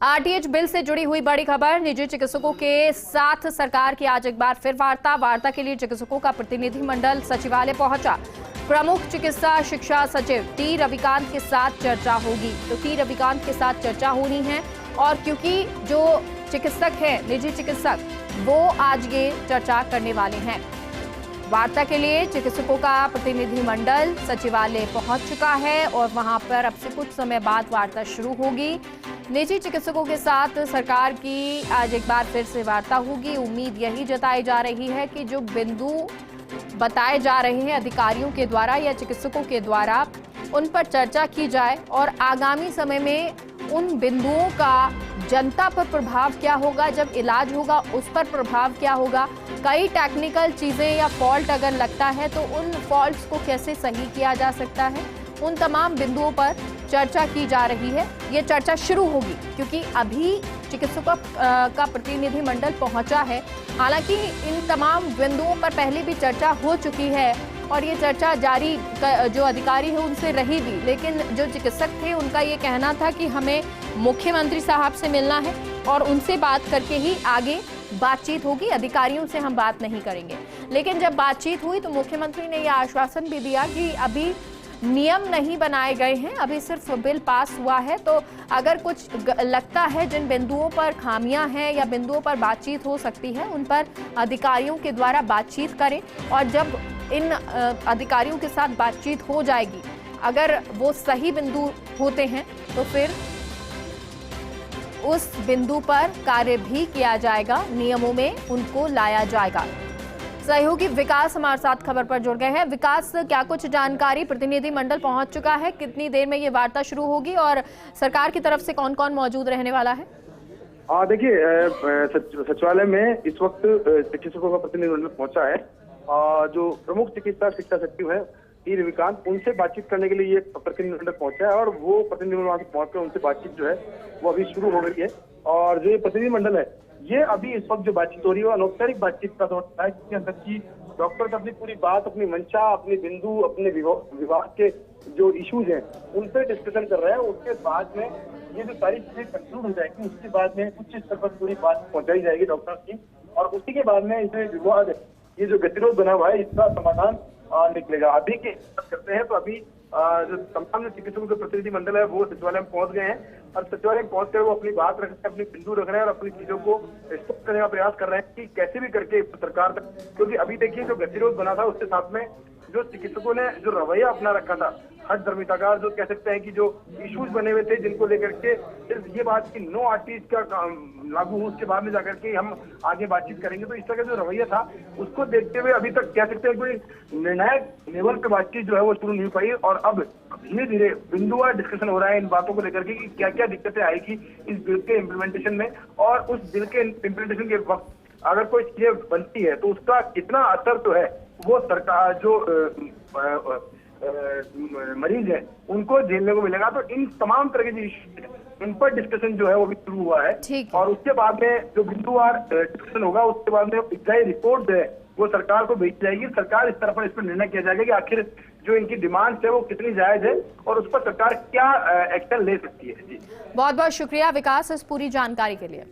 RTH bill से जुड़ी हुई बड़ी खबर। निजी चिकित्सकों के साथ सरकार की आज एक बार फिर वार्ता के लिए चिकित्सकों का प्रतिनिधिमंडल सचिवालय पहुंचा। प्रमुख चिकित्सा शिक्षा सचिव टी रविकांत के साथ चर्चा होगी। तो टी रविकांत के साथ चर्चा होनी है और क्योंकि जो चिकित्सक है, निजी चिकित्सक, वो आज ये चर्चा करने वाले हैं। वार्ता के लिए चिकित्सकों का प्रतिनिधिमंडल सचिवालय पहुंच चुका है और वहां पर अब से कुछ समय बाद वार्ता शुरू होगी। निजी चिकित्सकों के साथ सरकार की आज एक बार फिर से वार्ता होगी। उम्मीद यही जताई जा रही है कि जो बिंदु बताए जा रहे हैं अधिकारियों के द्वारा या चिकित्सकों के द्वारा, उन पर चर्चा की जाए और आगामी समय में उन बिंदुओं का जनता पर प्रभाव क्या होगा, जब इलाज होगा उस पर प्रभाव क्या होगा, कई टेक्निकल चीज़ें या फॉल्ट अगर लगता है तो उन फॉल्ट्स को कैसे सही किया जा सकता है, उन तमाम बिंदुओं पर चर्चा की जा रही है। ये चर्चा शुरू होगी क्योंकि अभी चिकित्सकों का प्रतिनिधिमंडल पहुंचा है। हालांकि इन तमाम बिंदुओं पर पहले भी चर्चा हो चुकी है और ये चर्चा जारी जो अधिकारी है उनसे रही भी, लेकिन जो चिकित्सक थे उनका ये कहना था कि हमें मुख्यमंत्री साहब से मिलना है और उनसे बात करके ही आगे बातचीत होगी, अधिकारियों से हम बात नहीं करेंगे। लेकिन जब बातचीत हुई तो मुख्यमंत्री ने यह आश्वासन भी दिया कि अभी नियम नहीं बनाए गए हैं, अभी सिर्फ बिल पास हुआ है। तो अगर कुछ लगता है जिन बिंदुओं पर खामियां हैं या बिंदुओं पर बातचीत हो सकती है, उन पर अधिकारियों के द्वारा बातचीत करें और जब इन अधिकारियों के साथ बातचीत हो जाएगी, अगर वो सही बिंदु होते हैं तो फिर उस बिंदु पर कार्य भी किया जाएगा, नियमों में उनको लाया जाएगा। सहयोगी विकास हमारे साथ खबर पर जुड़ गए हैं। विकास, क्या कुछ जानकारी? प्रतिनिधिमंडल पहुंच चुका है, कितनी देर में ये वार्ता शुरू होगी और सरकार की तरफ से कौन कौन मौजूद रहने वाला है? देखिए, सचिवालय में इस वक्त चिकित्सकों का प्रतिनिधिमंडल पहुंचा है। जो प्रमुख चिकित्सा शिक्षा सचिव है टी रविकांत, उनसे बातचीत करने के लिए ये प्रतिनिधिमंडल पहुंचा है और वो प्रतिनिधिमंडल पहुंचकर उनसे बातचीत जो है वो अभी शुरू हो गई है। और जो ये प्रतिनिधिमंडल है, ये अभी इस वक्त जो बातचीत हो रही है अनौपचारिक बातचीत का होता है, जिसके अंदर की डॉक्टर अपनी पूरी बात, अपनी मंशा, अपने बिंदु, अपने विभाग के जो इश्यूज हैं उन पर डिस्कशन कर रहे हैं। उसके बाद में ये जो सारी चीजें कंक्लूड हो जाएगी, उसके बाद में उच्च स्तर पर पूरी बात पहुंचाई जाएगी डॉक्टर की, और उसी के बाद में इसमें विवाद, ये जो गतिरोध बना हुआ है, इसका समाधान निकलेगा। अभी की बात करते हैं तो अभी जो तमाम चिकित्सकों के प्रतिनिधिमंडल है वो सचिवालय में पहुंच गए हैं और सचिवालय में पहुंचकर वो अपनी बात रख रहे हैं, अपनी बिंदु रख रहे हैं और अपनी चीजों को स्पष्ट करने का प्रयास कर रहे हैं कि कैसे भी करके सरकार तक, क्योंकि अभी देखिए जो गतिरोध बना था उसके साथ में जो चिकित्सकों ने जो रवैया अपना रखा था, हठधर्मिता का, जो कह सकते हैं कि जो इश्यूज बने हुए थे जिनको लेकर के सिर्फ ये बात की नो आरटीएच का लागू हो, उसके बाद में जाकर के हम आगे बातचीत करेंगे, तो इस तरह का जो रवैया था उसको देखते हुए अभी तक कह सकते हैं कोई निर्णायक लेवल पे बातचीत जो है वो शुरू नहीं हो पाई। और अब धीरे धीरे बिंदुवार डिस्कशन हो रहा है इन बातों को लेकर के कि क्या क्या दिक्कतें आएगी इस बिल के इम्प्लीमेंटेशन में, और उस बिल के इम्प्लीमेंटेशन के वक्त अगर कोई चीजें बनती है तो उसका कितना असर तो है वो सरकार जो मरीज है उनको झेलने को मिलेगा। तो इन तमाम तरह के जो इश्यू, इन पर डिस्कशन जो है वो भी शुरू हुआ है और उसके बाद में जो बिंदुवार डिस्कशन होगा उसके बाद में रिपोर्ट है वो सरकार को भेजी जाएगी। सरकार इस तरफ इस पर निर्णय किया जाएगा कि आखिर जो इनकी डिमांड्स है वो कितनी जायज है और उस पर सरकार क्या एक्शन ले सकती है। जी, बहुत बहुत शुक्रिया विकास इस पूरी जानकारी के लिए।